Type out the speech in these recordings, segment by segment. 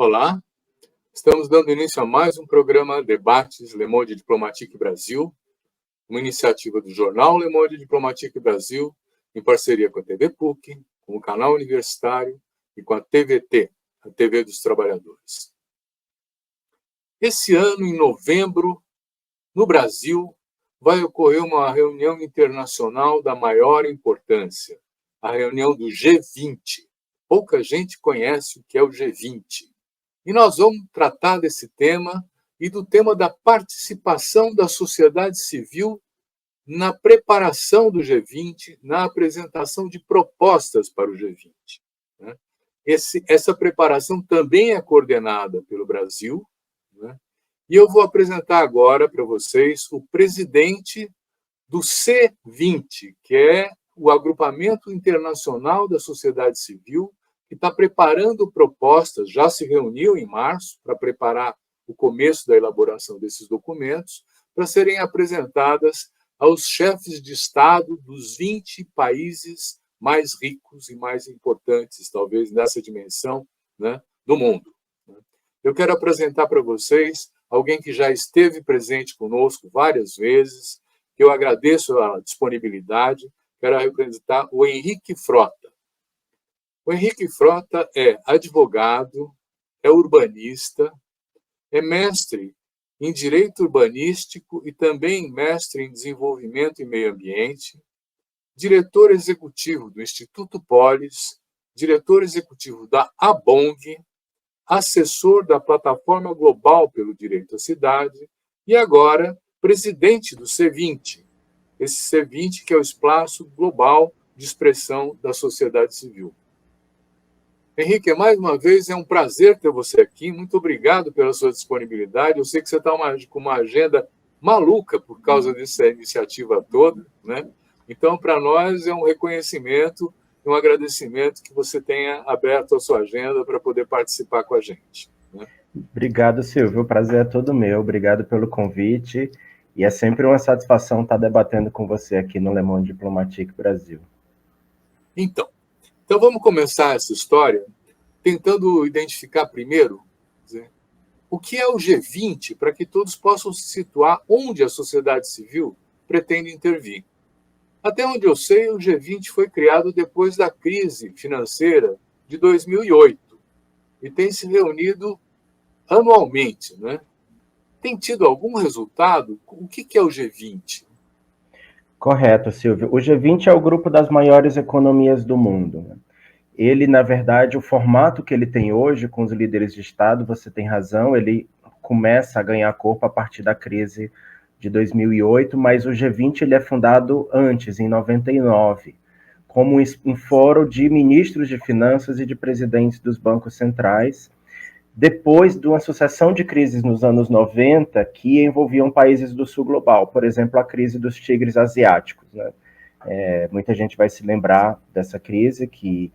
Olá, estamos dando início a mais um programa Debates Le Monde Diplomatique Brasil, uma iniciativa do jornal Le Monde Diplomatique Brasil, em parceria com a TV PUC, com o canal universitário e com a TVT, a TV dos Trabalhadores. Esse ano, em novembro, no Brasil, vai ocorrer uma reunião internacional da maior importância, a reunião do G20. Pouca gente conhece o que é o G20. E nós vamos tratar desse tema e do tema da participação da sociedade civil na preparação do G20, na apresentação de propostas para o G20. Essa preparação também é coordenada pelo Brasil, e eu vou apresentar agora para vocês o presidente do C20, que é o Agrupamento Internacional da Sociedade Civil, que está preparando propostas, já se reuniu em março para preparar o começo da elaboração desses documentos, para serem apresentadas aos chefes de Estado dos 20 países mais ricos e mais importantes, talvez nessa dimensão, do mundo. Eu quero apresentar para vocês alguém que já esteve presente conosco várias vezes, que eu agradeço a disponibilidade. Quero apresentar o Henrique Frota. O Henrique Frota é advogado, é urbanista, é mestre em Direito Urbanístico e também mestre em Desenvolvimento e Meio Ambiente, diretor executivo do Instituto Polis, diretor executivo da ABONG, assessor da Plataforma Global pelo Direito à Cidade e agora presidente do C20, esse C20 que é o espaço global de expressão da sociedade civil. Henrique, mais uma vez é um prazer ter você aqui. Muito obrigado pela sua disponibilidade. Eu sei que você está com uma agenda maluca por causa dessa iniciativa toda, Então, para nós é um reconhecimento e um agradecimento que você tenha aberto a sua agenda para poder participar com a gente. Obrigado, Silvio. O prazer é todo meu. Obrigado pelo convite. E é sempre uma satisfação estar debatendo com você aqui no Le Monde Diplomatique Brasil. Então vamos começar essa história tentando identificar primeiro o que é o G20, para que todos possam se situar onde a sociedade civil pretende intervir. Até onde eu sei, o G20 foi criado depois da crise financeira de 2008 e tem se reunido anualmente. Tem tido algum resultado? O que é o G20? Correto, Silvio. O G20 é o grupo das maiores economias do mundo. Ele, na verdade, o formato que ele tem hoje, com os líderes de Estado, você tem razão, ele começa a ganhar corpo a partir da crise de 2008, mas o G20 ele é fundado antes, em 99, como um fórum de ministros de finanças e de presidentes dos bancos centrais, depois de uma sucessão de crises nos anos 90 que envolviam países do sul global, por exemplo, a crise dos tigres asiáticos. Muita gente vai se lembrar dessa crise que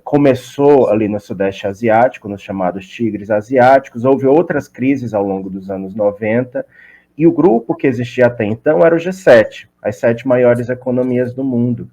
começou ali no Sudeste Asiático, nos chamados tigres asiáticos. Houve outras crises ao longo dos anos 90, e o grupo que existia até então era o G7, as 7 maiores economias do mundo.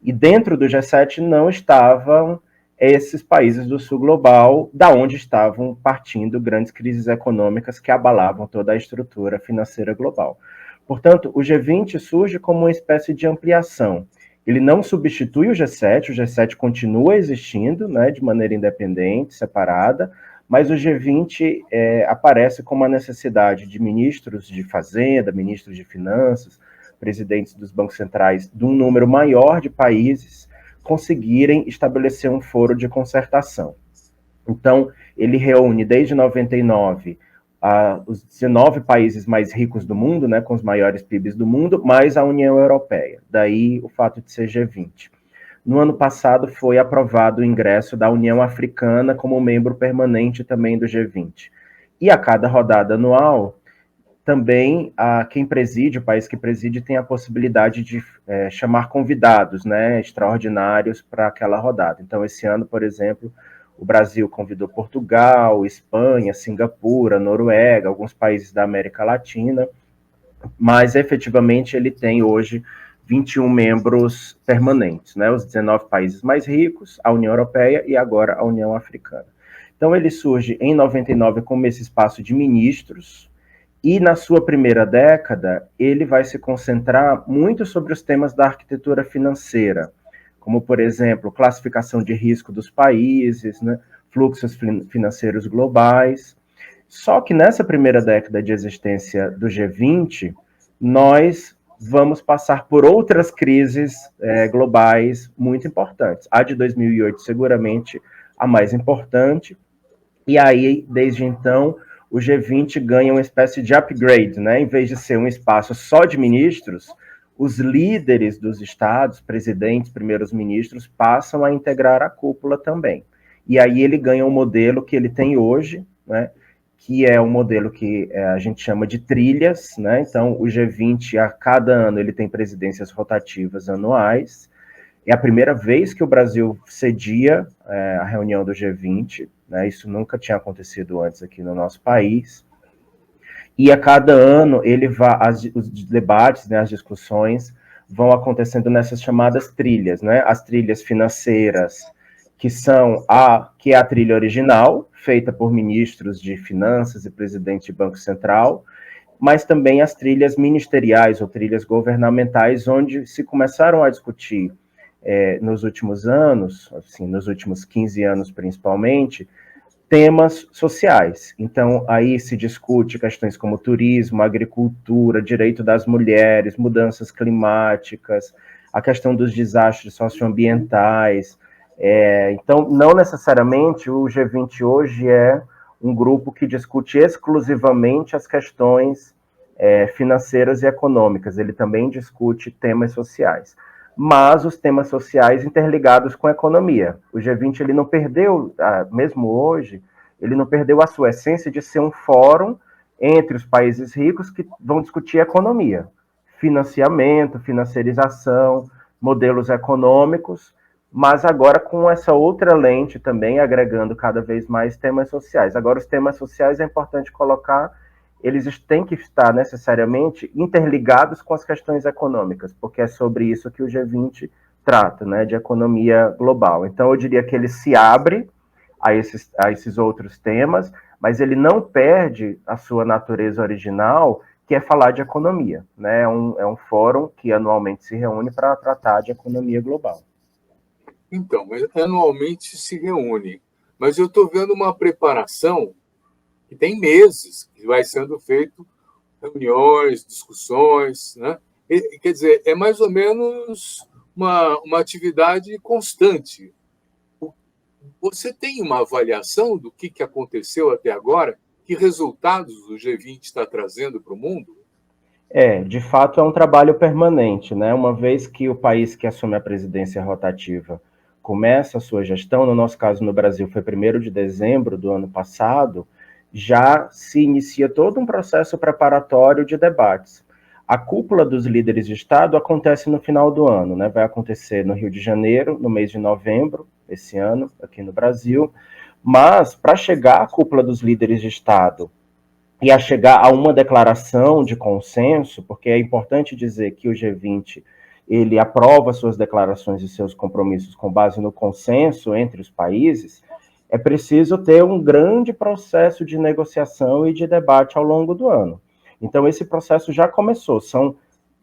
E dentro do G7 não estavam esses países do sul global, da onde estavam partindo grandes crises econômicas que abalavam toda a estrutura financeira global. Portanto, o G20 surge como uma espécie de ampliação. Ele não substitui o G7 continua existindo, de maneira independente, separada, mas o G20 aparece como a necessidade de ministros de Fazenda, ministros de Finanças, presidentes dos bancos centrais de um número maior de países conseguirem estabelecer um foro de concertação. Então, ele reúne desde 99 os 19 países mais ricos do mundo, com os maiores PIBs do mundo, mais a União Europeia. Daí o fato de ser G20. No ano passado foi aprovado o ingresso da União Africana como membro permanente também do G20. E a cada rodada anual, também quem preside, o país que preside, tem a possibilidade de chamar convidados extraordinários para aquela rodada. Então, esse ano, por exemplo, o Brasil convidou Portugal, Espanha, Singapura, Noruega, alguns países da América Latina, mas efetivamente ele tem hoje 21 membros permanentes, os 19 países mais ricos, a União Europeia e agora a União Africana. Então, ele surge em 99 como esse espaço de ministros, e na sua primeira década, ele vai se concentrar muito sobre os temas da arquitetura financeira, como, por exemplo, classificação de risco dos países, né, fluxos financeiros globais. Só que nessa primeira década de existência do G20, nós vamos passar por outras crises globais muito importantes. A de 2008, seguramente, a mais importante. E aí, desde então, o G20 ganha uma espécie de upgrade, né? Em vez de ser um espaço só de ministros, os líderes dos estados, presidentes, primeiros ministros, passam a integrar a cúpula também. E aí ele ganha um modelo que ele tem hoje, né? Que é um modelo que a gente chama de trilhas, né? Então, o G20, a cada ano, ele tem presidências rotativas anuais. É a primeira vez que o Brasil cedia a reunião do G20, né? Isso nunca tinha acontecido antes aqui no nosso país. E a cada ano os debates, né, as discussões vão acontecendo nessas chamadas trilhas, né? As trilhas financeiras, que é a trilha original, feita por ministros de finanças e presidente de Banco Central, mas também as trilhas ministeriais ou trilhas governamentais, onde se começaram a discutir nos últimos anos, assim, nos últimos 15 anos principalmente, temas sociais. Então, aí se discute questões como turismo, agricultura, direito das mulheres, mudanças climáticas, a questão dos desastres socioambientais. Então, não necessariamente o G20 hoje é um grupo que discute exclusivamente as questões financeiras e econômicas. Ele também discute temas sociais, mas os temas sociais interligados com a economia. O G20 ele não perdeu, mesmo hoje, ele não perdeu a sua essência de ser um fórum entre os países ricos que vão discutir economia, financiamento, financiarização, modelos econômicos, mas agora com essa outra lente também, agregando cada vez mais temas sociais. Agora, os temas sociais é importante colocar, eles têm que estar necessariamente interligados com as questões econômicas, porque é sobre isso que o G20 trata, né, de economia global. Então, eu diria que ele se abre a esses outros temas, mas ele não perde a sua natureza original, que é falar de economia, né? É um fórum que anualmente se reúne para tratar de economia global. Então, anualmente se reúne, mas eu estou vendo uma preparação que tem meses, que vai sendo feito reuniões, discussões, né? Quer dizer, é mais ou menos uma atividade constante. Você tem uma avaliação do que aconteceu até agora? Que resultados o G20 está trazendo para o mundo? De fato, é um trabalho permanente, né? Uma vez que o país que assume a presidência rotativa começa a sua gestão, no nosso caso no Brasil foi 1º de dezembro do ano passado, já se inicia todo um processo preparatório de debates. A cúpula dos líderes de Estado acontece no final do ano, né? Vai acontecer no Rio de Janeiro, no mês de novembro, esse ano, aqui no Brasil. Mas, para chegar à cúpula dos líderes de Estado e a chegar a uma declaração de consenso, porque é importante dizer que o G20 ele aprova suas declarações e seus compromissos com base no consenso entre os países, é preciso ter um grande processo de negociação e de debate ao longo do ano. Então, esse processo já começou, são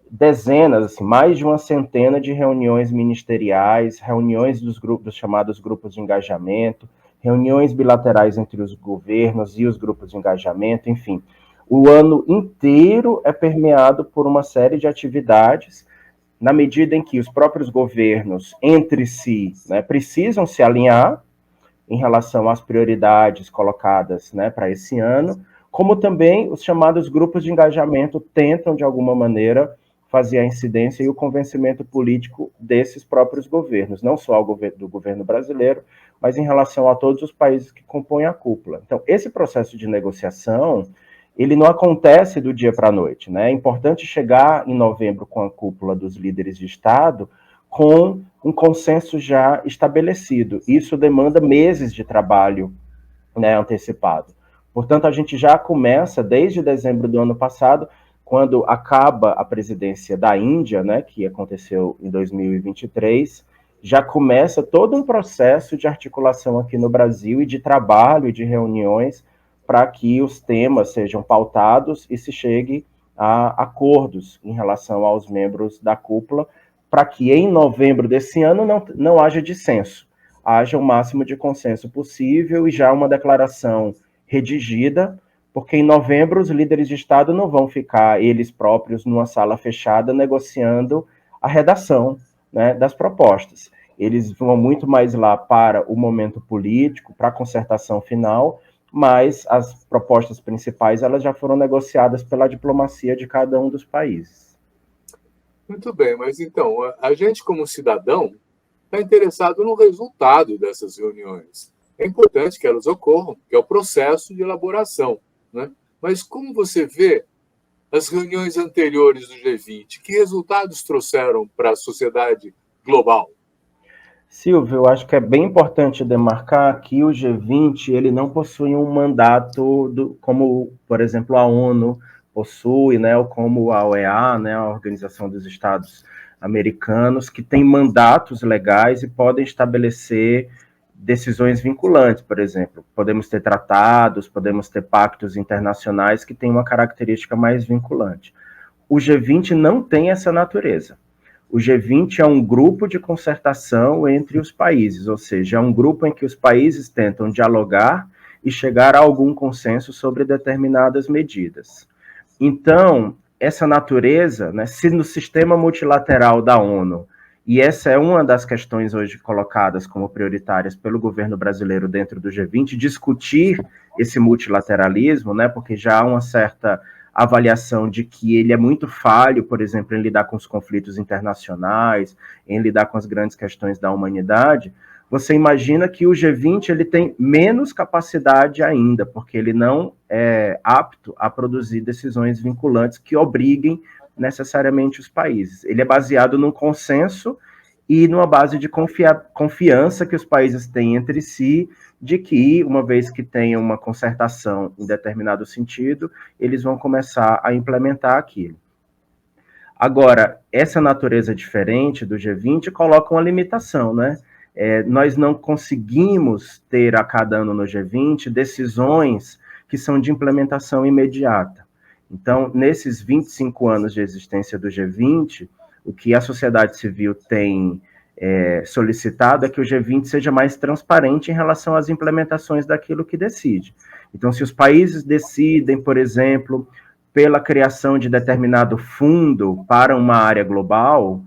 dezenas, assim, mais de uma centena de reuniões ministeriais, reuniões dos chamados grupos de engajamento, reuniões bilaterais entre os governos e os grupos de engajamento, enfim. O ano inteiro é permeado por uma série de atividades, na medida em que os próprios governos, entre si, né, precisam se alinhar em relação às prioridades colocadas, né, para esse ano, como também os chamados grupos de engajamento tentam, de alguma maneira, fazer a incidência e o convencimento político desses próprios governos, não só do governo brasileiro, mas em relação a todos os países que compõem a cúpula. Então, esse processo de negociação, ele não acontece do dia para a noite, né? É importante chegar em novembro com a cúpula dos líderes de Estado com um consenso já estabelecido. Isso demanda meses de trabalho, né, antecipado. Portanto, a gente já começa, desde dezembro do ano passado, quando acaba a presidência da Índia, né, que aconteceu em 2023, já começa todo um processo de articulação aqui no Brasil e de trabalho e de reuniões para que os temas sejam pautados e se chegue a acordos em relação aos membros da cúpula, para que em novembro desse ano não haja dissenso, haja o máximo de consenso possível e já uma declaração redigida, porque em novembro os líderes de Estado não vão ficar eles próprios numa sala fechada negociando a redação, né, das propostas. Eles vão muito mais lá para o momento político, para a concertação final, mas as propostas principais elas já foram negociadas pela diplomacia de cada um dos países. Muito bem, mas então, a gente como cidadão está interessado no resultado dessas reuniões. É importante que elas ocorram, que é o processo de elaboração, né? Mas como você vê as reuniões anteriores do G20? Que resultados trouxeram para a sociedade global? Silvio, eu acho que é bem importante demarcar que o G20 ele não possui um mandato como, por exemplo, a ONU possui, né, ou como a OEA, né, a Organização dos Estados Americanos, que tem mandatos legais e podem estabelecer decisões vinculantes, por exemplo. Podemos ter tratados, podemos ter pactos internacionais que têm uma característica mais vinculante. O G20 não tem essa natureza. O G20 é um grupo de concertação entre os países, ou seja, é um grupo em que os países tentam dialogar e chegar a algum consenso sobre determinadas medidas. Então, essa natureza, né, se no sistema multilateral da ONU, e essa é uma das questões hoje colocadas como prioritárias pelo governo brasileiro dentro do G20, discutir esse multilateralismo, né, porque já há uma certa avaliação de que ele é muito falho, por exemplo, em lidar com os conflitos internacionais, em lidar com as grandes questões da humanidade, você imagina que o G20 ele tem menos capacidade ainda, porque ele não é apto a produzir decisões vinculantes que obriguem necessariamente os países. Ele é baseado num consenso e numa base de confiança que os países têm entre si, de que, uma vez que tenham uma concertação em determinado sentido, eles vão começar a implementar aquilo. Agora, essa natureza diferente do G20 coloca uma limitação, né? Nós não conseguimos ter a cada ano no G20 decisões que são de implementação imediata. Então, nesses 25 anos de existência do G20, o que a sociedade civil tem solicitado é que o G20 seja mais transparente em relação às implementações daquilo que decide. Então, se os países decidem, por exemplo, pela criação de determinado fundo para uma área global,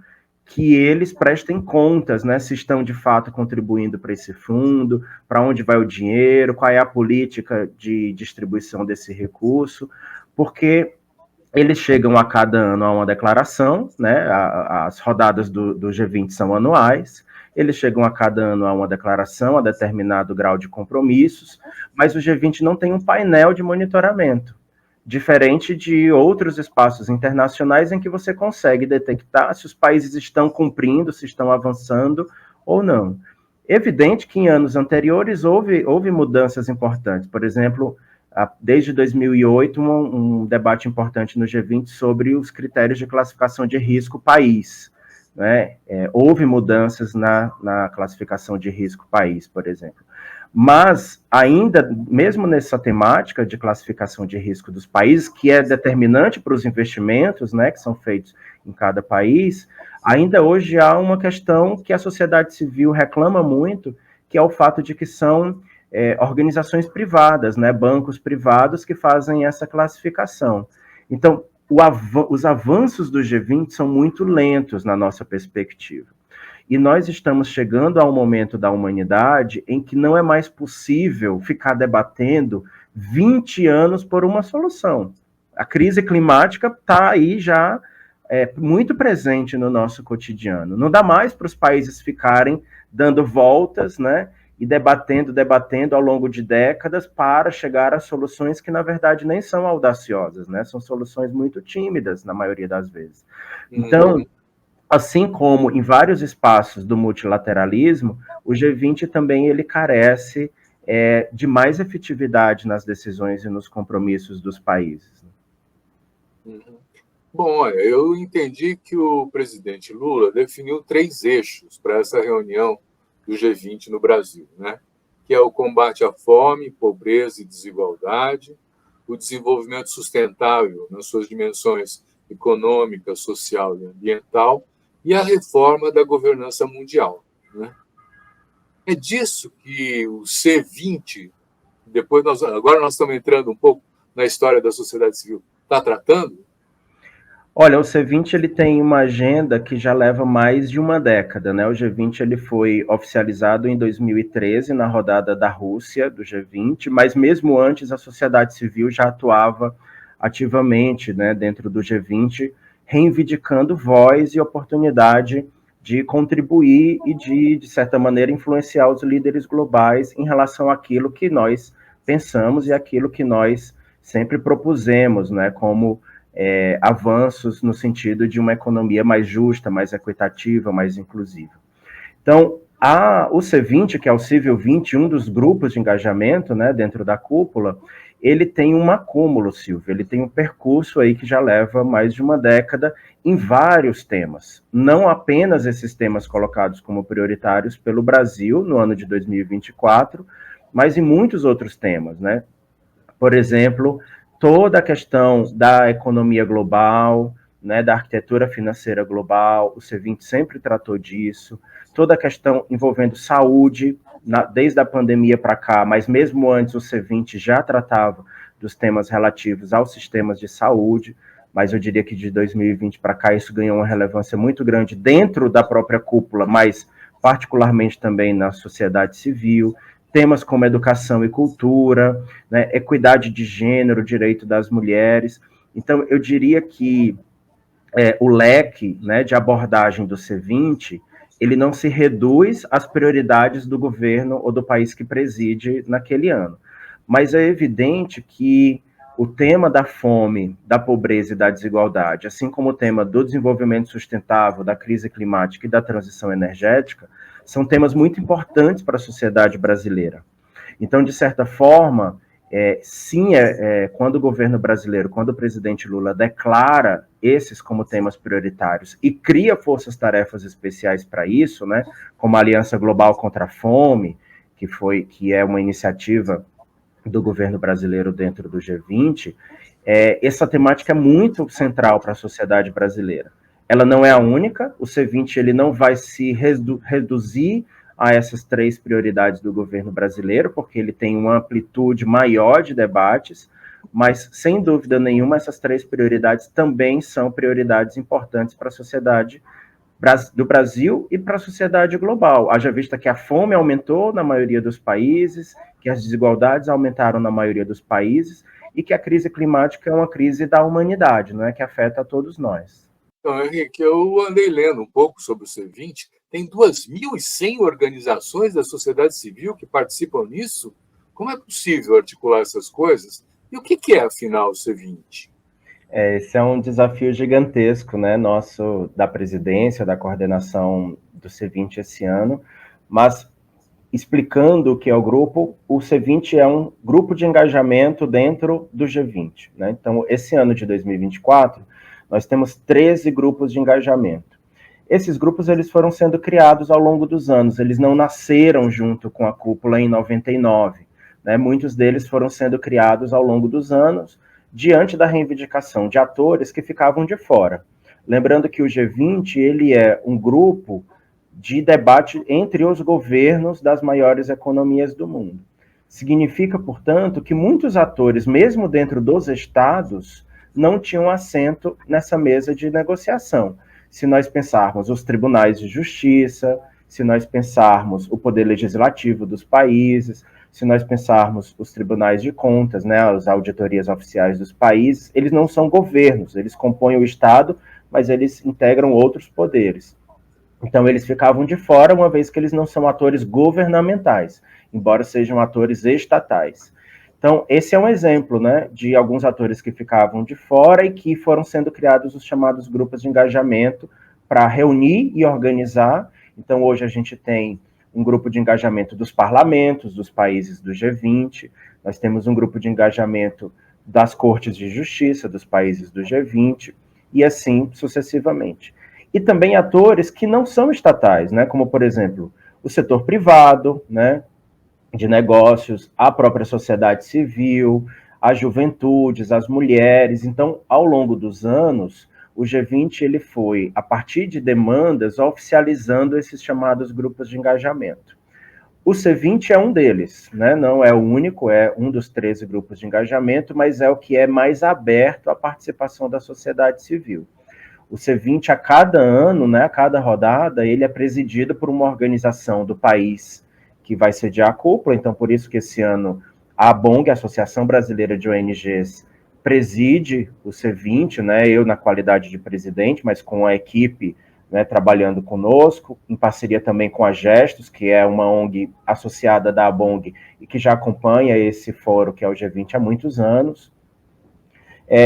que eles prestem contas, né, se estão de fato contribuindo para esse fundo, para onde vai o dinheiro, qual é a política de distribuição desse recurso, porque eles chegam a cada ano a uma declaração, né, as rodadas do G20 são anuais, eles chegam a cada ano a uma declaração, a determinado grau de compromissos, mas o G20 não tem um painel de monitoramento, diferente de outros espaços internacionais em que você consegue detectar se os países estão cumprindo, se estão avançando ou não. Evidente que em anos anteriores houve mudanças importantes. Por exemplo, desde 2008, um debate importante no G20 sobre os critérios de classificação de risco país. Né? Houve mudanças na classificação de risco país, por exemplo. Mas, ainda, mesmo nessa temática de classificação de risco dos países, que é determinante para os investimentos, né, que são feitos em cada país, ainda hoje há uma questão que a sociedade civil reclama muito, que é o fato de que são organizações privadas, né, bancos privados que fazem essa classificação. Então, os avanços do G20 são muito lentos na nossa perspectiva. E nós estamos chegando a um momento da humanidade em que não é mais possível ficar debatendo 20 anos por uma solução. A crise climática está aí já muito presente no nosso cotidiano. Não dá mais para os países ficarem dando voltas, né, e debatendo ao longo de décadas para chegar a soluções que, na verdade, nem são audaciosas, né? São soluções muito tímidas, na maioria das vezes. Então, assim como em vários espaços do multilateralismo, o G20 também ele carece de mais efetividade nas decisões e nos compromissos dos países. Bom, olha, eu entendi que o presidente Lula definiu 3 eixos para essa reunião do G20 no Brasil, né? Que é o combate à fome, pobreza e desigualdade, o desenvolvimento sustentável nas suas dimensões econômica, social e ambiental, e a reforma da governança mundial, né? É disso que o C20, agora nós estamos entrando um pouco na história da sociedade civil, está tratando? Olha, o C20 ele tem uma agenda que já leva mais de uma década, né? O G20 ele foi oficializado em 2013 na rodada da Rússia do G20, mas mesmo antes a sociedade civil já atuava ativamente, né, dentro do G20, reivindicando voz e oportunidade de contribuir e de certa maneira, influenciar os líderes globais em relação àquilo que nós pensamos e aquilo que nós sempre propusemos, né, como avanços no sentido de uma economia mais justa, mais equitativa, mais inclusiva. Então, o C20, que é o Civil 20, um dos grupos de engajamento, né, dentro da cúpula, ele tem um acúmulo, Silvio, ele tem um percurso aí que já leva mais de uma década em vários temas. Não apenas esses temas colocados como prioritários pelo Brasil no ano de 2024, mas em muitos outros temas, né? Por exemplo, toda a questão da economia global, né, da arquitetura financeira global, o C20 sempre tratou disso, toda a questão envolvendo saúde, desde a pandemia para cá, mas mesmo antes o C20 já tratava dos temas relativos aos sistemas de saúde, mas eu diria que de 2020 para cá isso ganhou uma relevância muito grande dentro da própria cúpula, mas particularmente também na sociedade civil, temas como educação e cultura, né, equidade de gênero, direito das mulheres. Então, eu diria que o leque, né, de abordagem do C20, ele não se reduz às prioridades do governo ou do país que preside naquele ano. Mas é evidente que o tema da fome, da pobreza e da desigualdade, assim como o tema do desenvolvimento sustentável, da crise climática e da transição energética, são temas muito importantes para a sociedade brasileira. Então, de certa forma, sim, quando o governo brasileiro, quando o presidente Lula declara esses como temas prioritários e cria forças-tarefas especiais para isso, né, como a Aliança Global contra a Fome, que é uma iniciativa do governo brasileiro dentro do G20, essa temática é muito central para a sociedade brasileira. Ela não é a única, o C20 ele não vai se reduzir a essas 3 prioridades do governo brasileiro, porque ele tem uma amplitude maior de debates, mas, sem dúvida nenhuma, essas 3 prioridades também são prioridades importantes para a sociedade do Brasil e para a sociedade global. Haja vista que a fome aumentou na maioria dos países, que as desigualdades aumentaram na maioria dos países e que a crise climática é uma crise da humanidade, não é, que afeta a todos nós. Então, Henrique, eu andei lendo um pouco sobre o C20. Tem 2.100 organizações da sociedade civil que participam nisso? Como é possível articular essas coisas? E o que é, afinal, o C20? Esse é um desafio gigantesco, né, nosso, da presidência, da coordenação do C20 esse ano, mas explicando o que é o C20 é um grupo de engajamento dentro do G20, né? Então, esse ano de 2024, nós temos 13 grupos de engajamento. Esses grupos eles foram sendo criados ao longo dos anos, eles não nasceram junto com a cúpula em 99, né? Muitos deles foram sendo criados ao longo dos anos, diante da reivindicação de atores que ficavam de fora. Lembrando que o G20 ele é um grupo de debate entre os governos das maiores economias do mundo. Significa, portanto, que muitos atores, mesmo dentro dos estados, não tinham assento nessa mesa de negociação. Se nós pensarmos os tribunais de justiça, se nós pensarmos o poder legislativo dos países, se nós pensarmos os tribunais de contas, né, as auditorias oficiais dos países, eles não são governos, eles compõem o Estado, mas eles integram outros poderes. Então, eles ficavam de fora, uma vez que eles não são atores governamentais, embora sejam atores estatais. Então, esse é um exemplo, né, de alguns atores que ficavam de fora e que foram sendo criados os chamados grupos de engajamento para reunir e organizar. Então, hoje a gente tem um grupo de engajamento dos parlamentos, dos países do G20, nós temos um grupo de engajamento das cortes de justiça dos países do G20, e assim sucessivamente. E também atores que não são estatais, né, como, por exemplo, o setor privado, né, de negócios, a própria sociedade civil, as juventudes, as mulheres. Então, ao longo dos anos, o G20 ele foi, a partir de demandas, oficializando esses chamados grupos de engajamento. O C20 é um deles, né? Não é o único, é um dos 13 grupos de engajamento, mas é o que é mais aberto à participação da sociedade civil. O C20, a cada ano, né, a cada rodada, ele é presidido por uma organização do país que vai sediar a cúpula, então por isso que esse ano a ABONG, a Associação Brasileira de ONGs, preside o C20, né, eu na qualidade de presidente, mas com a equipe, né, trabalhando conosco, em parceria também com a Gestos, que é uma ONG associada da ABONG e que já acompanha esse fórum, que é o G20, há muitos anos.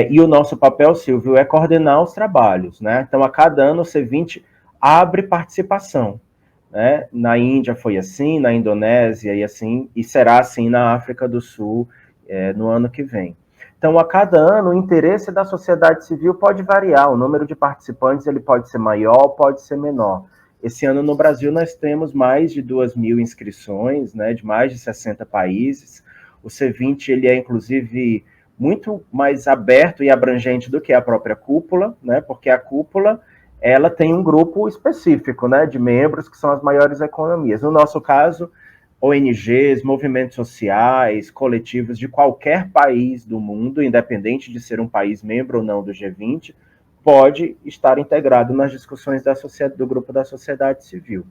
E o nosso papel, Silvio, é coordenar os trabalhos, né? Então, a cada ano o C20 abre participação, né? Na Índia foi assim, na Indonésia e assim, e será assim na África do Sul no ano que vem. Então, a cada ano, o interesse da sociedade civil pode variar, o número de participantes ele pode ser maior, pode ser menor. Esse ano no Brasil nós temos mais de 2.000 inscrições, né, de mais de 60 países. O C20 ele é inclusive muito mais aberto e abrangente do que a própria cúpula, né, porque a cúpula ela tem um grupo específico, né, de membros que são as maiores economias. No nosso caso, ONGs, movimentos sociais, coletivos de qualquer país do mundo, independente de ser um país membro ou não do G20, pode estar integrado nas discussões do grupo da sociedade civil.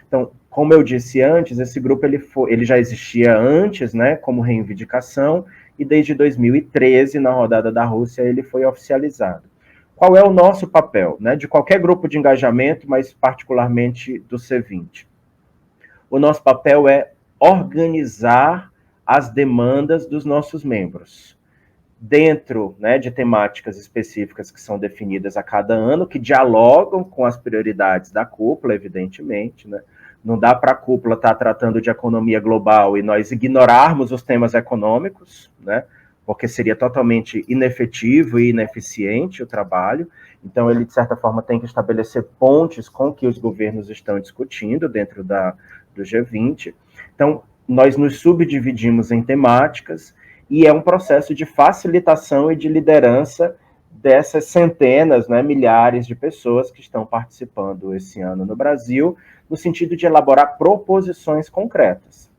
Então, como eu disse antes, esse grupo ele já existia antes, né, como reivindicação, e desde 2013, na rodada da Rússia, ele foi oficializado. Qual é o nosso papel, né, de qualquer grupo de engajamento, mas particularmente do C20? O nosso papel é organizar as demandas dos nossos membros, dentro, né, de temáticas específicas que são definidas a cada ano, que dialogam com as prioridades da cúpula, evidentemente, né? Não dá para a cúpula estar tratando de economia global e nós ignorarmos os temas econômicos, né? Porque seria totalmente inefetivo e ineficiente o trabalho. Então, ele, de certa forma, tem que estabelecer pontes com o que os governos estão discutindo dentro do G20. Então, nós nos subdividimos em temáticas e é um processo de facilitação e de liderança dessas centenas, né, milhares de pessoas que estão participando esse ano no Brasil, no sentido de elaborar proposições concretas.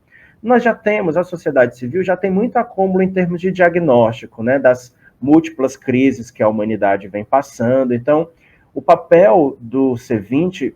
Nós já temos, a sociedade civil já tem muito acúmulo em termos de diagnóstico, né, das múltiplas crises que a humanidade vem passando. Então, o papel do C20,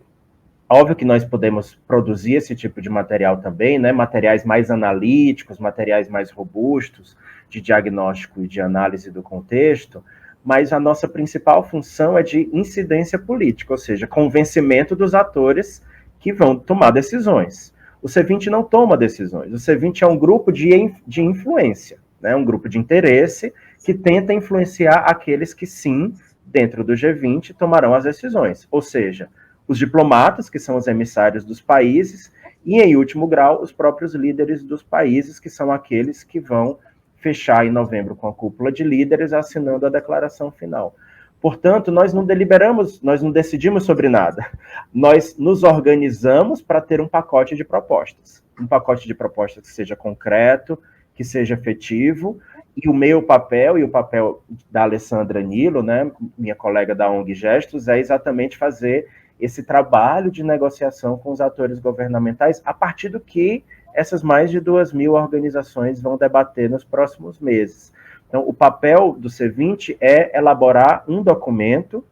óbvio que nós podemos produzir esse tipo de material também, né, materiais mais analíticos, materiais mais robustos, de diagnóstico e de análise do contexto, mas a nossa principal função é de incidência política, ou seja, convencimento dos atores que vão tomar decisões. O C20 não toma decisões, o C20 é um grupo de influência, né? Um grupo de interesse que tenta influenciar aqueles que sim, dentro do G20, tomarão as decisões, ou seja, os diplomatas, que são os emissários dos países, e, em último grau, os próprios líderes dos países, que são aqueles que vão fechar em novembro com a cúpula de líderes, assinando a declaração final. Portanto, nós não deliberamos, nós não decidimos sobre nada. Nós nos organizamos para ter um pacote de propostas. Um pacote de propostas que seja concreto, que seja efetivo, e o meu papel, e o papel da Alessandra Nilo, né, minha colega da ONG Gestos, é exatamente fazer esse trabalho de negociação com os atores governamentais, a partir do que essas mais de 2.000 organizações vão debater nos próximos meses. Então, o papel do C20 é elaborar um documento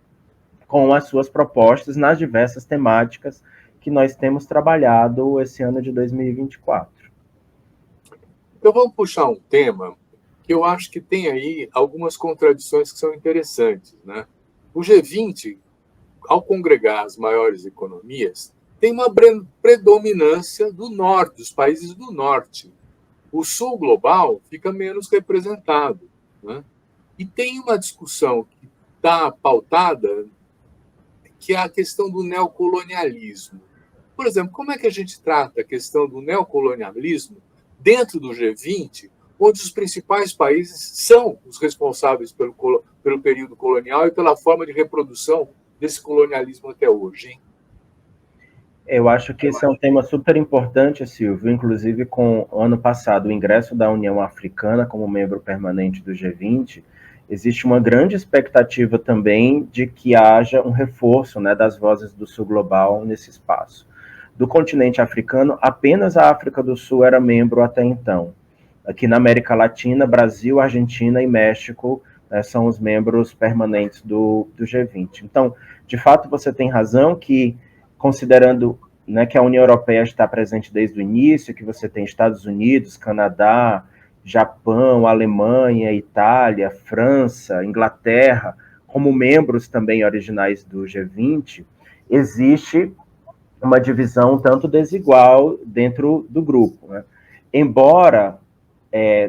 com as suas propostas nas diversas temáticas que nós temos trabalhado esse ano de 2024. Então, vamos puxar um tema que eu acho que tem aí algumas contradições que são interessantes, né? O G20, ao congregar as maiores economias, tem uma predominância do norte, dos países do norte. O sul global fica menos representado, né? E tem uma discussão que está pautada, que é a questão do neocolonialismo. Por exemplo, como é que a gente trata a questão do neocolonialismo dentro do G20, onde os principais países são os responsáveis pelo período colonial e pela forma de reprodução desse colonialismo até hoje, hein? Eu acho que esse é um tema super importante, Silvio, inclusive com o ano passado o ingresso da União Africana como membro permanente do G20, existe uma grande expectativa também de que haja um reforço, né, das vozes do Sul Global nesse espaço. Do continente africano, apenas a África do Sul era membro até então. Aqui na América Latina, Brasil, Argentina e México, né, são os membros permanentes do G20. Então, de fato, você tem razão que, considerando, né, que a União Europeia está presente desde o início, que você tem Estados Unidos, Canadá, Japão, Alemanha, Itália, França, Inglaterra, como membros também originais do G20, existe uma divisão tanto desigual dentro do grupo, né? Embora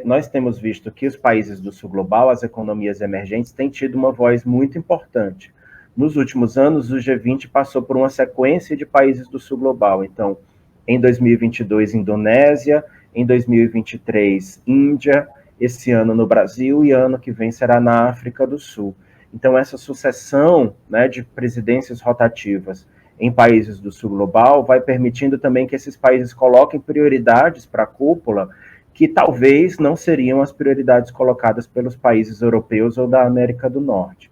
nós temos visto que os países do Sul Global, as economias emergentes, têm tido uma voz muito importante. Nos últimos anos, o G20 passou por uma sequência de países do Sul Global. Então, em 2022, Indonésia, em 2023, Índia, esse ano no Brasil e ano que vem será na África do Sul. Então, essa sucessão, né, de presidências rotativas em países do Sul Global vai permitindo também que esses países coloquem prioridades para a cúpula que talvez não seriam as prioridades colocadas pelos países europeus ou da América do Norte.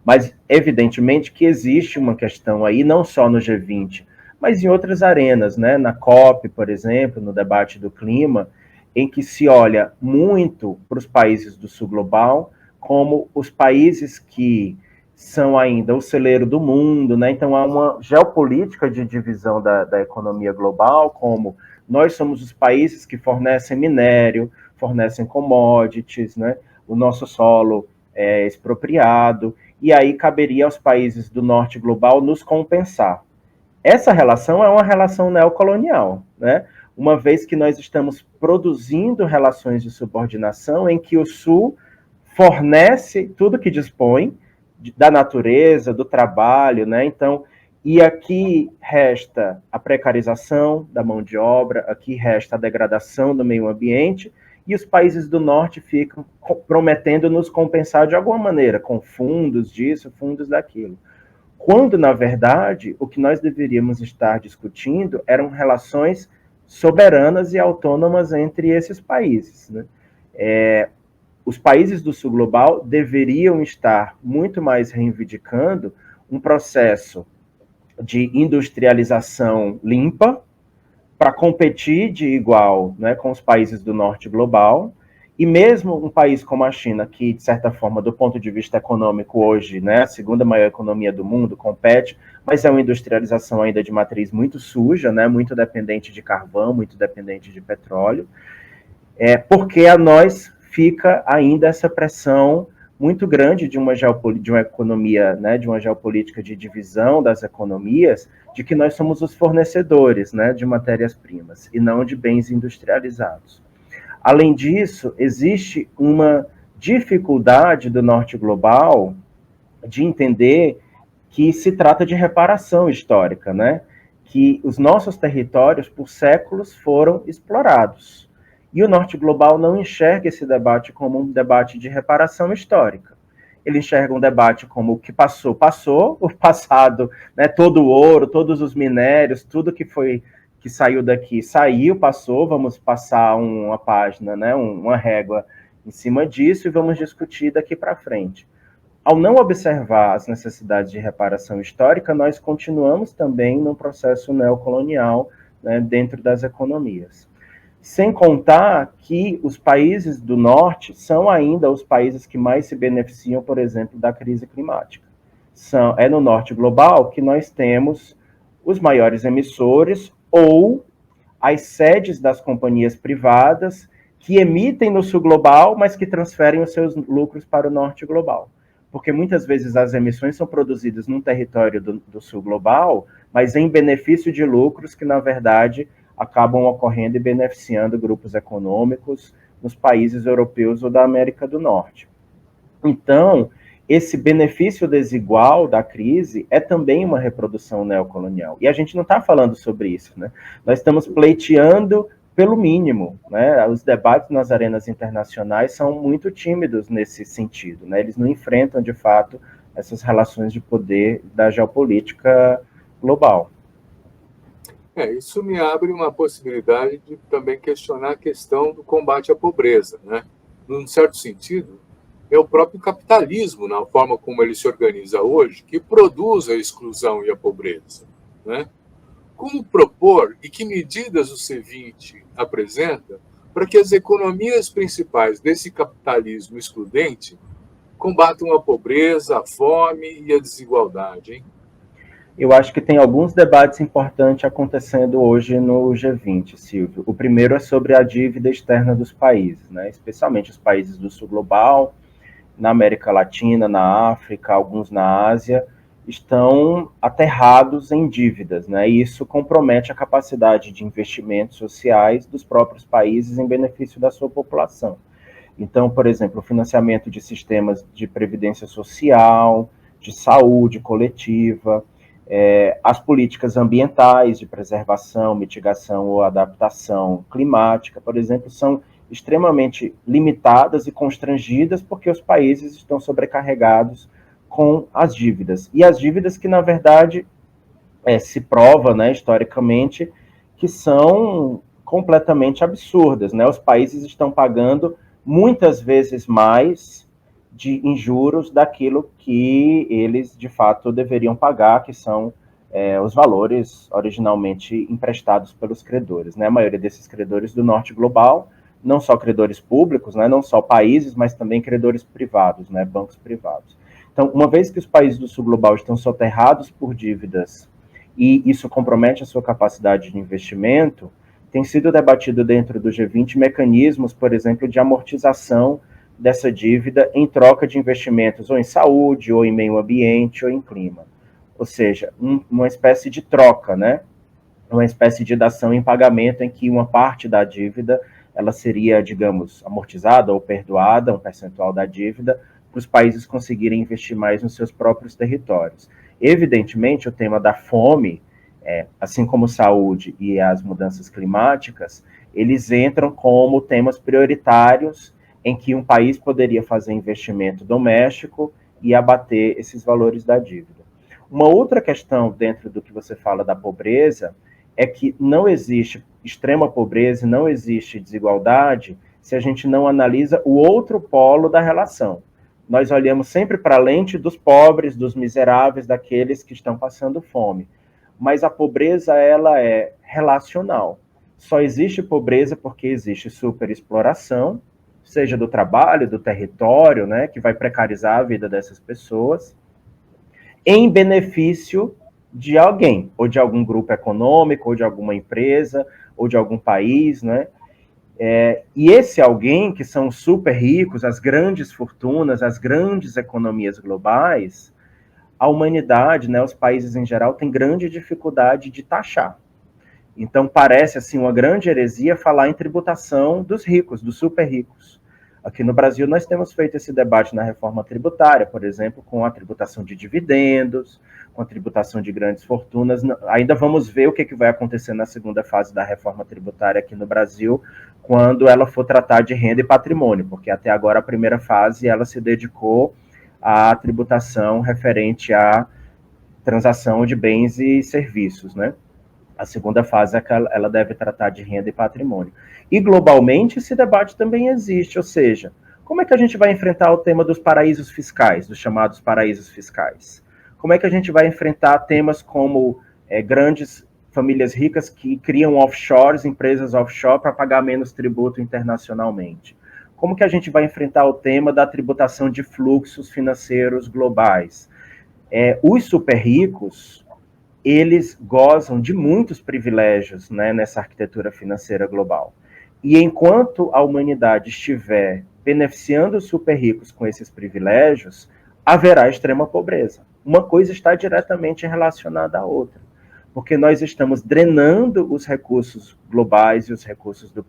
Mas, evidentemente, que existe uma questão aí, não só no G20, mas em outras arenas, né? Na COP, por exemplo, no debate do clima, em que se olha muito para os países do Sul Global como os países que são ainda o celeiro do mundo, né? Então, há uma geopolítica de divisão da economia global, como nós somos os países que fornecem minério, fornecem commodities, né? O nosso solo é expropriado, e aí caberia aos países do norte global nos compensar. Essa relação é uma relação neocolonial, né? Uma vez que nós estamos produzindo relações de subordinação em que o Sul fornece tudo que dispõe da natureza, do trabalho, né? Então, e aqui resta a precarização da mão de obra, aqui resta a degradação do meio ambiente, e os países do norte ficam prometendo nos compensar de alguma maneira, com fundos disso, fundos daquilo. Quando, na verdade, o que nós deveríamos estar discutindo eram relações soberanas e autônomas entre esses países, né? Os países do Sul Global deveriam estar muito mais reivindicando um processo de industrialização limpa para competir de igual, né, com os países do Norte Global, e mesmo um país como a China, que, de certa forma, do ponto de vista econômico hoje, né, a segunda maior economia do mundo, compete, mas é uma industrialização ainda de matriz muito suja, né, muito dependente de carvão, muito dependente de petróleo, porque a nós fica ainda essa pressão muito grande de uma economia, né, de uma geopolítica de divisão das economias, de que nós somos os fornecedores, né, de matérias-primas e não de bens industrializados. Além disso, existe uma dificuldade do norte global de entender que se trata de reparação histórica, né, que os nossos territórios por séculos foram explorados. E o norte global não enxerga esse debate como um debate de reparação histórica. Ele enxerga um debate como o que passou, passou, o passado, né, todo o ouro, todos os minérios, tudo que saiu daqui, saiu, passou, vamos passar uma página, né, uma régua em cima disso e vamos discutir daqui para frente. Ao não observar as necessidades de reparação histórica, nós continuamos também num processo neocolonial, né, dentro das economias. Sem contar que os países do norte são ainda os países que mais se beneficiam, por exemplo, da crise climática. É no norte global que nós temos os maiores emissores ou as sedes das companhias privadas que emitem no sul global, mas que transferem os seus lucros para o norte global. Porque muitas vezes as emissões são produzidas num território do sul global, mas em benefício de lucros que, na verdade, acabam ocorrendo e beneficiando grupos econômicos nos países europeus ou da América do Norte. Então, esse benefício desigual da crise é também uma reprodução neocolonial. E a gente não está falando sobre isso, né? Nós estamos pleiteando pelo mínimo, né? Os debates nas arenas internacionais são muito tímidos nesse sentido, né? Eles não enfrentam, de fato, essas relações de poder da geopolítica global. Isso me abre uma possibilidade de também questionar a questão do combate à pobreza, né? Num certo sentido, é o próprio capitalismo, na forma como ele se organiza hoje, que produz a exclusão e a pobreza, né? Como propor e que medidas o C20 apresenta para que as economias principais desse capitalismo excludente combatam a pobreza, a fome e a desigualdade, hein? Eu acho que tem alguns debates importantes acontecendo hoje no G20, Silvio. O primeiro é sobre a dívida externa dos países, né? Especialmente os países do sul global, na América Latina, na África, alguns na Ásia, estão aterrados em dívidas, né? E isso compromete a capacidade de investimentos sociais dos próprios países em benefício da sua população. Então, por exemplo, o financiamento de sistemas de previdência social, de saúde coletiva, as políticas ambientais de preservação, mitigação ou adaptação climática, por exemplo, são extremamente limitadas e constrangidas porque os países estão sobrecarregados com as dívidas. E as dívidas que, na verdade, se prova, né, historicamente, que são completamente absurdas, né? Os países estão pagando muitas vezes mais em juros daquilo que eles, de fato, deveriam pagar, que são os valores originalmente emprestados pelos credores, né? A maioria desses credores do norte global, não só credores públicos, né? Não só países, mas também credores privados, né? Bancos privados. Então, uma vez que os países do sul global estão soterrados por dívidas e isso compromete a sua capacidade de investimento, tem sido debatido dentro do G20 mecanismos, por exemplo, de amortização dessa dívida em troca de investimentos ou em saúde, ou em meio ambiente, ou em clima. Ou seja, uma espécie de troca, né? Uma espécie de dação em pagamento em que uma parte da dívida ela seria, digamos, amortizada ou perdoada, um percentual da dívida, para os países conseguirem investir mais nos seus próprios territórios. Evidentemente, o tema da fome, assim como saúde e as mudanças climáticas, eles entram como temas prioritários em que um país poderia fazer investimento doméstico e abater esses valores da dívida. Uma outra questão dentro do que você fala da pobreza é que não existe extrema pobreza, não existe desigualdade se a gente não analisa o outro polo da relação. Nós olhamos sempre para a lente dos pobres, dos miseráveis, daqueles que estão passando fome. Mas a pobreza, ela é relacional. Só existe pobreza porque existe superexploração, seja do trabalho, do território, né, que vai precarizar a vida dessas pessoas, em benefício de alguém, ou de algum grupo econômico, ou de alguma empresa, ou de algum país, né? E esse alguém, que são super ricos, as grandes fortunas, as grandes economias globais, a humanidade, né, os países em geral, têm grande dificuldade de taxar. Então, parece assim uma grande heresia falar em tributação dos ricos, dos super ricos. Aqui no Brasil, nós temos feito esse debate na reforma tributária, por exemplo, com a tributação de dividendos, com a tributação de grandes fortunas. Ainda vamos ver o que vai acontecer na segunda fase da reforma tributária aqui no Brasil, quando ela for tratar de renda e patrimônio, porque até agora a primeira fase ela se dedicou à tributação referente à transação de bens e serviços, né? A segunda fase é que ela deve tratar de renda e patrimônio. E globalmente esse debate também existe, ou seja, como é que a gente vai enfrentar o tema dos paraísos fiscais, dos chamados paraísos fiscais? Como é que a gente vai enfrentar temas como grandes famílias ricas que criam offshores, empresas offshore, para pagar menos tributo internacionalmente? Como que a gente vai enfrentar o tema da tributação de fluxos financeiros globais? Os super ricos, eles gozam de muitos privilégios, né, nessa arquitetura financeira global. E enquanto a humanidade estiver beneficiando os super ricos com esses privilégios, haverá extrema pobreza. Uma coisa está diretamente relacionada à outra, porque nós estamos drenando os recursos globais e os recursos dos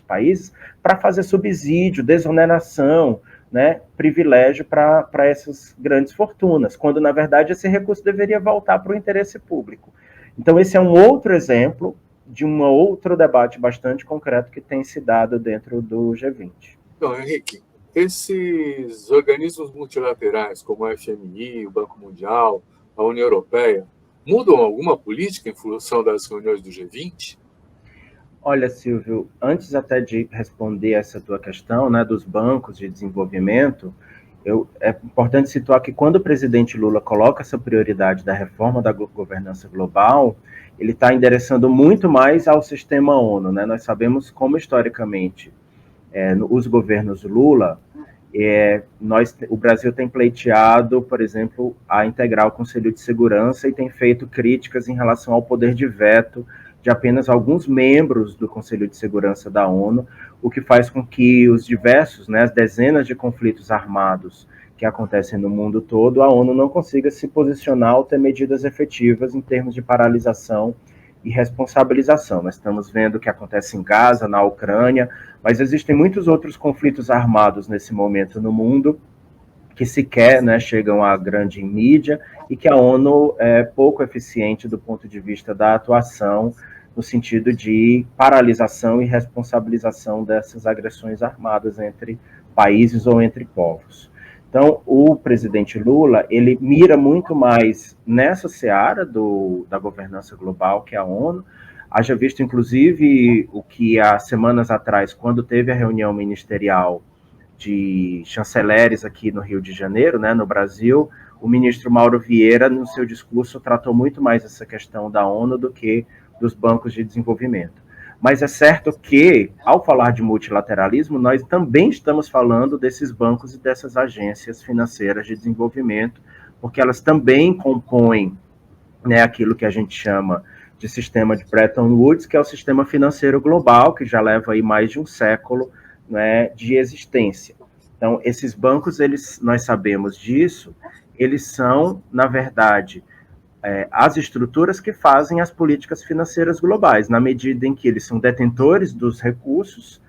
países para fazer subsídio, desoneração, né, privilégio para essas grandes fortunas, quando, na verdade, esse recurso deveria voltar para o interesse público. Então, esse é um outro exemplo de um outro debate bastante concreto que tem se dado dentro do G20. Então, Henrique, esses organismos multilaterais, como o FMI, o Banco Mundial, a União Europeia, mudam alguma política em função das reuniões do G20? Olha, Silvio, antes até de responder essa tua questão, né, dos bancos de desenvolvimento, é importante situar que quando o presidente Lula coloca essa prioridade da reforma da governança global, ele está endereçando muito mais ao sistema ONU, né? Nós sabemos como historicamente os governos Lula, o Brasil tem pleiteado, por exemplo, a integrar o Conselho de Segurança e tem feito críticas em relação ao poder de veto de apenas alguns membros do Conselho de Segurança da ONU, o que faz com que os diversos, as dezenas de conflitos armados que acontecem no mundo todo, a ONU não consiga se posicionar ou ter medidas efetivas em termos de paralisação e responsabilização. Nós estamos vendo o que acontece em Gaza, na Ucrânia, mas existem muitos outros conflitos armados nesse momento no mundo que sequer chegam à grande mídia e que a ONU é pouco eficiente do ponto de vista da atuação no sentido de paralisação e responsabilização dessas agressões armadas entre países ou entre povos. Então, o presidente Lula, ele mira muito mais nessa seara da governança global que a ONU. Haja visto, inclusive, o que há semanas atrás, quando teve a reunião ministerial de chanceleres aqui no Rio de Janeiro, no Brasil, o ministro Mauro Vieira, no seu discurso, tratou muito mais essa questão da ONU do que dos bancos de desenvolvimento. Mas é certo que, ao falar de multilateralismo, nós também estamos falando desses bancos e dessas agências financeiras de desenvolvimento, porque elas também compõem aquilo que a gente chama de sistema de Bretton Woods, que é o sistema financeiro global, que já leva aí mais de um século de existência. Então, esses bancos, nós sabemos disso, eles são, na verdade, as estruturas que fazem as políticas financeiras globais, na medida em que eles são detentores dos recursos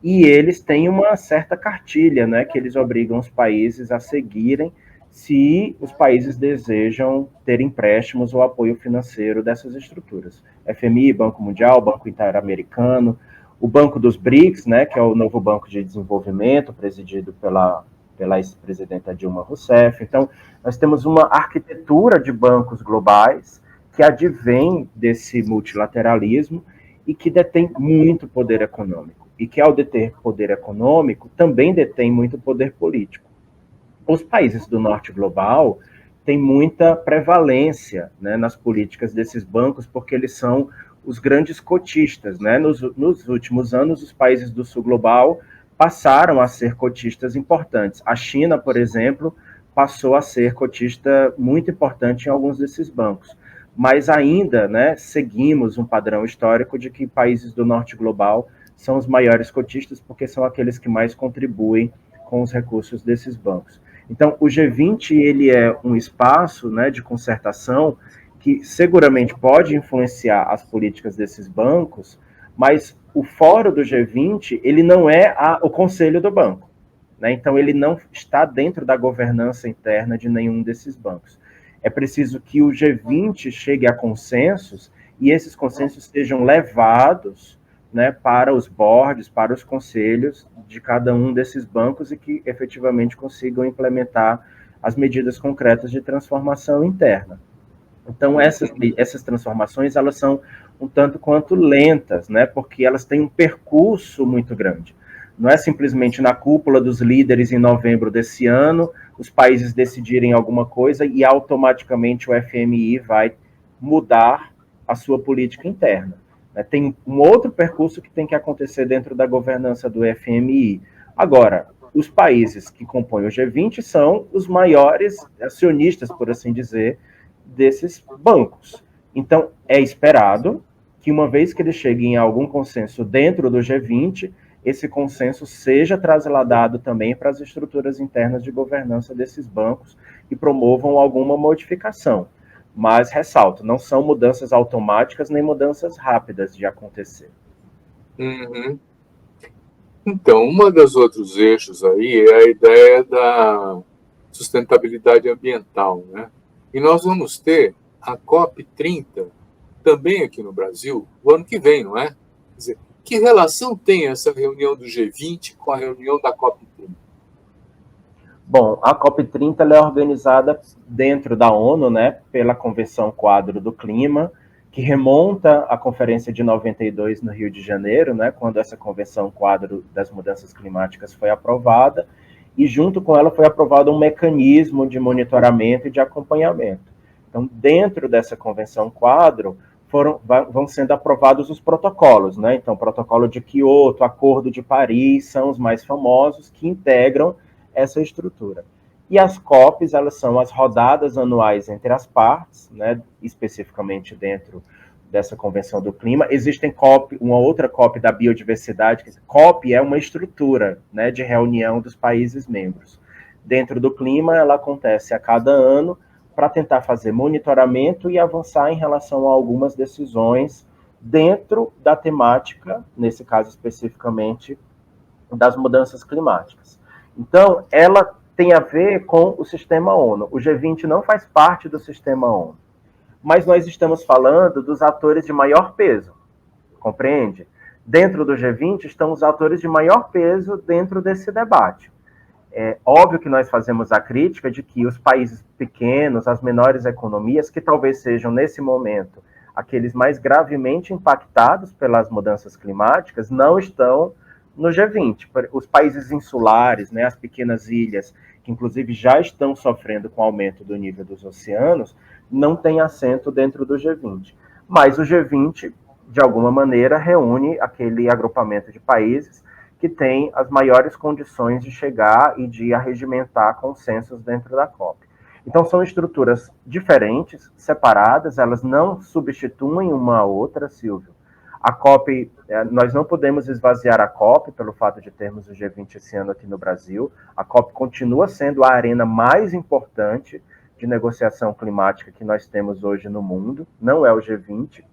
e eles têm uma certa cartilha, que eles obrigam os países a seguirem se os países desejam ter empréstimos ou apoio financeiro dessas estruturas. FMI, Banco Mundial, Banco Interamericano, o Banco dos BRICS, que é o novo Banco de Desenvolvimento, presidido pela ex-presidenta Dilma Rousseff. Então, nós temos uma arquitetura de bancos globais que advém desse multilateralismo e que detém muito poder econômico. E que, ao deter poder econômico, também detém muito poder político. Os países do norte global têm muita prevalência nas políticas desses bancos, porque eles são os grandes cotistas. Nos últimos anos, os países do sul global passaram a ser cotistas importantes. A China, por exemplo, passou a ser cotista muito importante em alguns desses bancos. Mas ainda seguimos um padrão histórico de que países do norte global são os maiores cotistas, porque são aqueles que mais contribuem com os recursos desses bancos. Então, o G20 ele é um espaço de concertação que seguramente pode influenciar as políticas desses bancos, mas o fórum do G20 ele não é o conselho do banco. Então, ele não está dentro da governança interna de nenhum desses bancos. É preciso que o G20 chegue a consensos e esses consensos sejam levados para os boards, para os conselhos de cada um desses bancos e que efetivamente consigam implementar as medidas concretas de transformação interna. Então, essas transformações, elas são um tanto quanto lentas, porque elas têm um percurso muito grande. Não é simplesmente na cúpula dos líderes em novembro desse ano, os países decidirem alguma coisa e automaticamente o FMI vai mudar a sua política interna. Tem um outro percurso que tem que acontecer dentro da governança do FMI. Agora, os países que compõem o G20 são os maiores acionistas, por assim dizer, desses bancos. Então, é esperado que, uma vez que eles cheguem a algum consenso dentro do G20, esse consenso seja trasladado também para as estruturas internas de governança desses bancos e promovam alguma modificação. Mas, ressalto, não são mudanças automáticas nem mudanças rápidas de acontecer. Uhum. Então, uma dos outros eixos aí é a ideia da sustentabilidade ambiental, E nós vamos ter a COP30 também aqui no Brasil, o ano que vem, não é? Quer dizer, que relação tem essa reunião do G20 com a reunião da COP30? Bom, a COP30 ela é organizada dentro da ONU, né, pela Convenção Quadro do Clima, que remonta à Conferência de 92 no Rio de Janeiro, né, quando essa Convenção Quadro das Mudanças Climáticas foi aprovada, e junto com ela foi aprovado um mecanismo de monitoramento e de acompanhamento. Então, dentro dessa Convenção Quadro, vão sendo aprovados os protocolos, né? Então, o Protocolo de Quioto, Acordo de Paris, são os mais famosos que integram essa estrutura. E as COPs, elas são as rodadas anuais entre as partes, né, especificamente dentro dessa Convenção do Clima. Existem COP, uma outra COP da biodiversidade, que COP é uma estrutura, né, de reunião dos países membros. Dentro do clima, ela acontece a cada ano para tentar fazer monitoramento e avançar em relação a algumas decisões dentro da temática, nesse caso especificamente, das mudanças climáticas. Então, ela tem a ver com o sistema ONU. O G20 não faz parte do sistema ONU, mas nós estamos falando dos atores de maior peso, compreende? Dentro do G20 estão os atores de maior peso dentro desse debate. É óbvio que nós fazemos a crítica de que os países pequenos, as menores economias, que talvez sejam, nesse momento, aqueles mais gravemente impactados pelas mudanças climáticas, não estão no G20. Os países insulares, né, as pequenas ilhas, que inclusive já estão sofrendo com o aumento do nível dos oceanos, não têm assento dentro do G20. Mas o G20, de alguma maneira, reúne aquele agrupamento de países que tem as maiores condições de chegar e de arregimentar consensos dentro da COP. Então, são estruturas diferentes, separadas, elas não substituem uma a outra, Silvio. A COP, nós não podemos esvaziar a COP pelo fato de termos o G20 esse ano aqui no Brasil. A COP continua sendo a arena mais importante de negociação climática que nós temos hoje no mundo, não é o G20,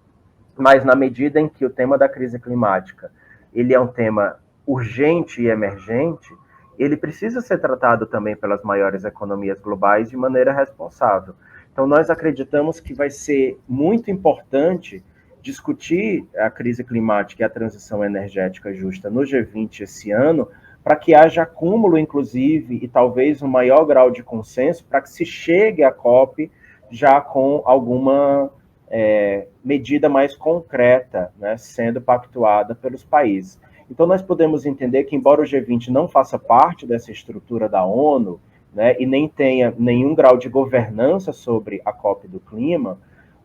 mas na medida em que o tema da crise climática ele é um tema urgente e emergente, ele precisa ser tratado também pelas maiores economias globais de maneira responsável. Então, nós acreditamos que vai ser muito importante discutir a crise climática e a transição energética justa no G20 esse ano, para que haja acúmulo, inclusive, e talvez um maior grau de consenso, para que se chegue à COP já com alguma medida mais concreta, né, sendo pactuada pelos países. Então, nós podemos entender que, embora o G20 não faça parte dessa estrutura da ONU, né, e nem tenha nenhum grau de governança sobre a COP do clima,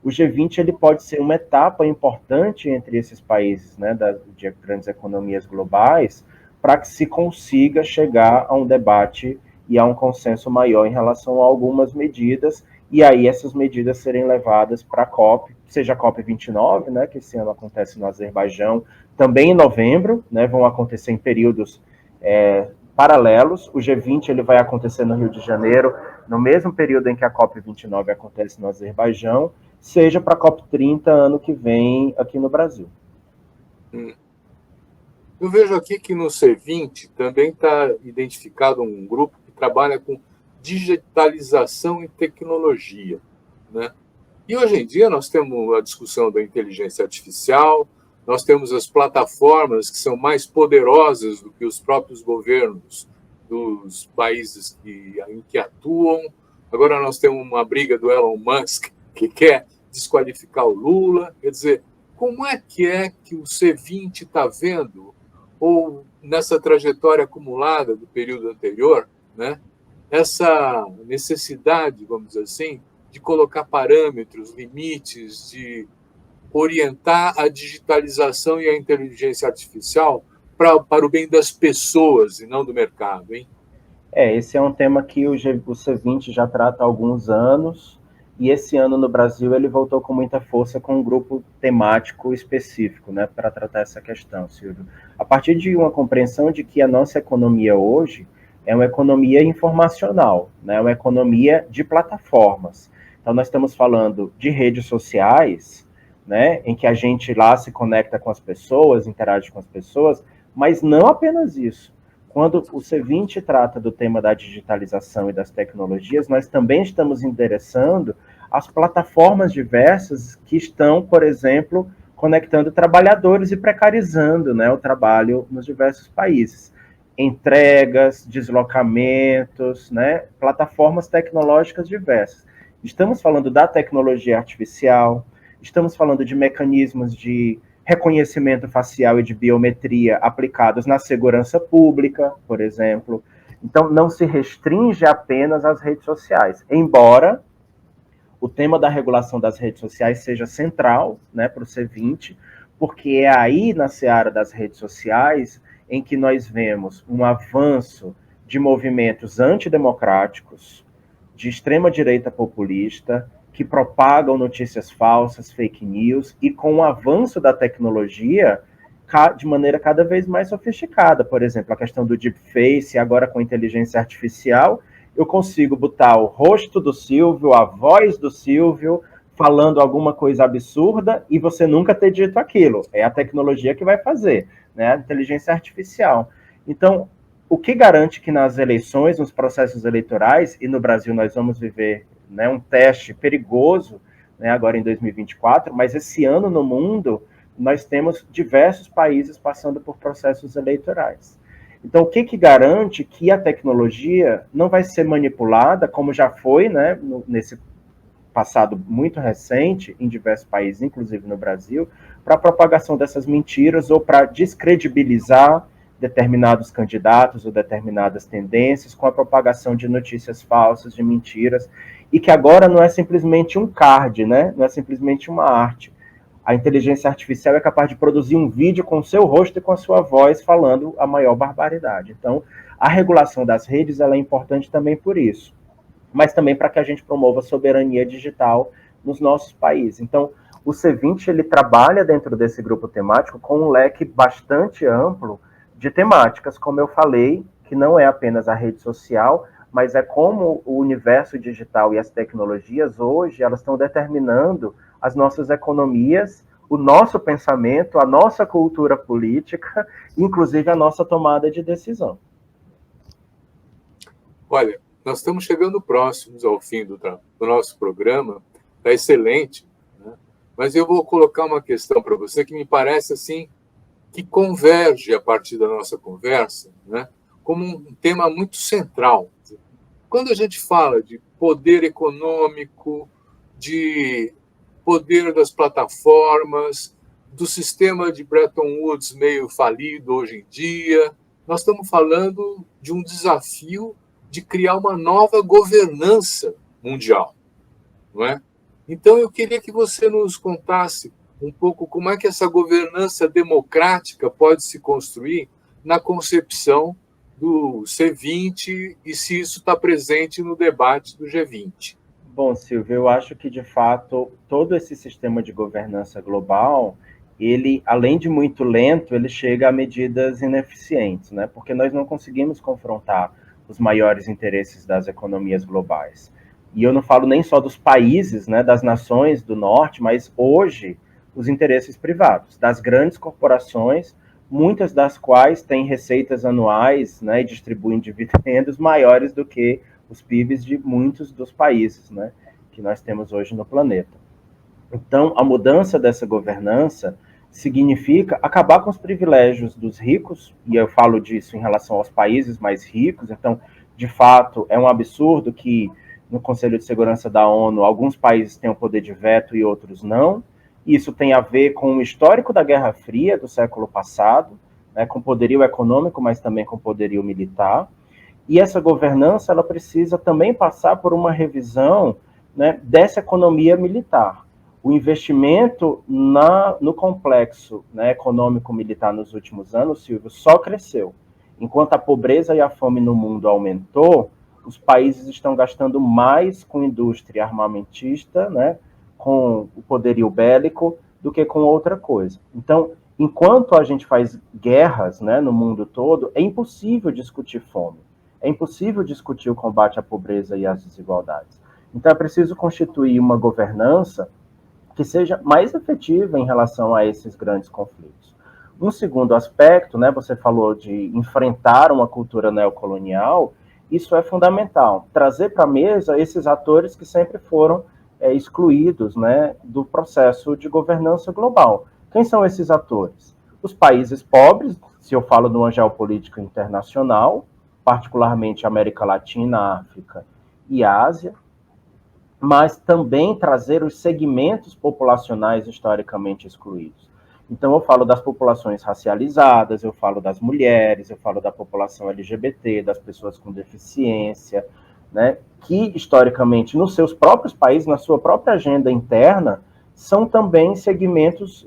o G20 ele pode ser uma etapa importante entre esses países, né, de grandes economias globais, para que se consiga chegar a um debate e a um consenso maior em relação a algumas medidas, e aí essas medidas serem levadas para a COP, seja a COP29, né, que esse ano acontece no Azerbaijão, também em novembro, né, vão acontecer em períodos paralelos. O G20 ele vai acontecer no Rio de Janeiro, no mesmo período em que a COP29 acontece no Azerbaijão, seja para a COP30 ano que vem aqui no Brasil. Eu vejo aqui que no C20 também está identificado um grupo que trabalha com digitalização e tecnologia, né? E hoje em dia nós temos a discussão da inteligência artificial, nós temos as plataformas que são mais poderosas do que os próprios governos dos países em que atuam. Agora nós temos uma briga do Elon Musk, que quer desqualificar o Lula. Quer dizer, como é que o C20 está vendo, ou nessa trajetória acumulada do período anterior, né, essa necessidade, vamos dizer assim, de colocar parâmetros, limites, de orientar a digitalização e a inteligência artificial para o bem das pessoas e não do mercado, hein? Esse é um tema que o C20 já trata há alguns anos, e esse ano no Brasil ele voltou com muita força com um grupo temático específico, né, para tratar essa questão, Silvio. A partir de uma compreensão de que a nossa economia hoje é uma economia informacional, né, uma economia de plataformas. Então, nós estamos falando de redes sociais, né, em que a gente lá se conecta com as pessoas, interage com as pessoas, mas não apenas isso. Quando o C20 trata do tema da digitalização e das tecnologias, nós também estamos endereçando as plataformas diversas que estão, por exemplo, conectando trabalhadores e precarizando, né, o trabalho nos diversos países. Entregas, deslocamentos, né, plataformas tecnológicas diversas. Estamos falando da tecnologia artificial, estamos falando de mecanismos de reconhecimento facial e de biometria aplicados na segurança pública, por exemplo. Então, não se restringe apenas às redes sociais, embora o tema da regulação das redes sociais seja central, né, para o C20, porque é aí, na seara das redes sociais, em que nós vemos um avanço de movimentos antidemocráticos, de extrema-direita populista, que propagam notícias falsas, fake news, e com o avanço da tecnologia, de maneira cada vez mais sofisticada. Por exemplo, a questão do deepface, agora com inteligência artificial, eu consigo botar o rosto do Silvio, a voz do Silvio, falando alguma coisa absurda e você nunca ter dito aquilo. É a tecnologia que vai fazer, né? A inteligência artificial. Então, o que garante que nas eleições, nos processos eleitorais, e no Brasil nós vamos viver, né, um teste perigoso, né, agora em 2024, mas esse ano no mundo nós temos diversos países passando por processos eleitorais. Então, o que garante que a tecnologia não vai ser manipulada, como já foi, né, nesse passado muito recente, em diversos países, inclusive no Brasil, para a propagação dessas mentiras ou para descredibilizar determinados candidatos ou determinadas tendências com a propagação de notícias falsas, de mentiras, e que agora não é simplesmente um card, né? Não é simplesmente uma arte. A inteligência artificial é capaz de produzir um vídeo com o seu rosto e com a sua voz falando a maior barbaridade. Então, a regulação das redes ela é importante também por isso, mas também para que a gente promova a soberania digital nos nossos países. Então, o C20 ele trabalha dentro desse grupo temático com um leque bastante amplo de temáticas, como eu falei, que não é apenas a rede social, mas é como o universo digital e as tecnologias hoje, elas estão determinando as nossas economias, o nosso pensamento, a nossa cultura política, inclusive a nossa tomada de decisão. Olha, nós estamos chegando próximos ao fim do nosso programa, está excelente, né? Mas eu vou colocar uma questão para você que me parece assim, que converge a partir da nossa conversa, né, como um tema muito central. Quando a gente fala de poder econômico, de poder das plataformas, do sistema de Bretton Woods meio falido hoje em dia, nós estamos falando de um desafio de criar uma nova governança mundial, não é? Então, eu queria que você nos contasse um pouco como é que essa governança democrática pode se construir na concepção do C20 e se isso está presente no debate do G20. Bom, Silvio, eu acho que, de fato, todo esse sistema de governança global, ele, além de muito lento, ele chega a medidas ineficientes, né? Porque nós não conseguimos confrontar os maiores interesses das economias globais. E eu não falo nem só dos países, né, das nações do norte, mas hoje os interesses privados, das grandes corporações, muitas das quais têm receitas anuais, né, e distribuem dividendos maiores do que os PIBs de muitos dos países, né, que nós temos hoje no planeta. Então, a mudança dessa governança significa acabar com os privilégios dos ricos, e eu falo disso em relação aos países mais ricos. Então, de fato, é um absurdo que no Conselho de Segurança da ONU alguns países têm o poder de veto e outros não. Isso tem a ver com o histórico da Guerra Fria do século passado, né, com poderio econômico, mas também com poderio militar. E essa governança ela precisa também passar por uma revisão, né, dessa economia militar. O investimento no complexo, né, econômico-militar nos últimos anos, Silvio, só cresceu. Enquanto a pobreza e a fome no mundo aumentou, os países estão gastando mais com indústria armamentista, né, com o poderio bélico, do que com outra coisa. Então, enquanto a gente faz guerras, né, no mundo todo, é impossível discutir fome. É impossível discutir o combate à pobreza e às desigualdades. Então, é preciso constituir uma governança que seja mais efetiva em relação a esses grandes conflitos. Um segundo aspecto, né, você falou de enfrentar uma cultura neocolonial, isso é fundamental. Trazer para a mesa esses atores que sempre foram excluídos, né, do processo de governança global. Quem são esses atores? Os países pobres, se eu falo de uma geopolítica internacional, particularmente América Latina, África e Ásia, mas também trazer os segmentos populacionais historicamente excluídos. Então, eu falo das populações racializadas, eu falo das mulheres, eu falo da população LGBT, das pessoas com deficiência, né, que historicamente, nos seus próprios países, na sua própria agenda interna, são também segmentos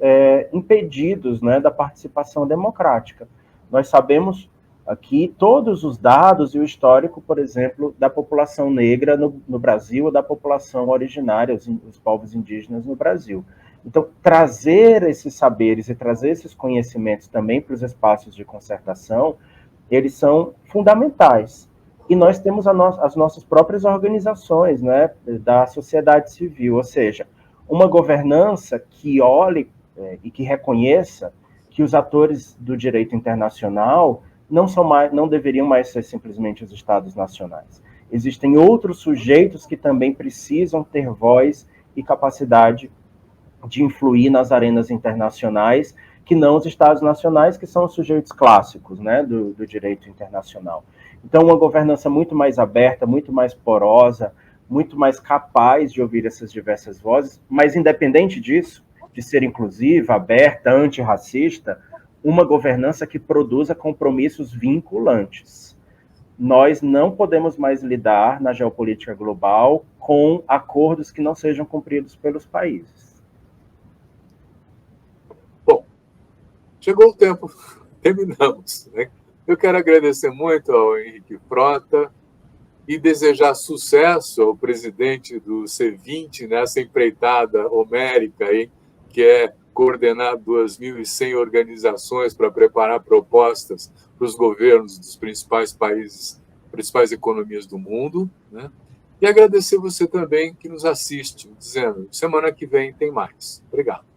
impedidos, né, da participação democrática. Nós sabemos aqui todos os dados e o histórico, por exemplo, da população negra no Brasil, da população originária, os povos indígenas no Brasil. Então, trazer esses saberes e trazer esses conhecimentos também para os espaços de concertação, eles são fundamentais. E nós temos as nossas próprias organizações, né, da sociedade civil, ou seja, uma governança que olhe e que reconheça que os atores do direito internacional não deveriam mais ser simplesmente os Estados nacionais. Existem outros sujeitos que também precisam ter voz e capacidade de influir nas arenas internacionais, que não os Estados nacionais, que são os sujeitos clássicos, né, do direito internacional. Então, uma governança muito mais aberta, muito mais porosa, muito mais capaz de ouvir essas diversas vozes, mas independente disso, de ser inclusiva, aberta, antirracista, uma governança que produza compromissos vinculantes. Nós não podemos mais lidar na geopolítica global com acordos que não sejam cumpridos pelos países. Bom, chegou o tempo, terminamos, né? Eu quero agradecer muito ao Henrique Frota e desejar sucesso ao presidente do C20 nessa empreitada homérica aí, que é coordenar 2.100 organizações para preparar propostas para os governos dos principais países, principais economias do mundo, né? E agradecer você também que nos assiste, dizendo, semana que vem tem mais. Obrigado.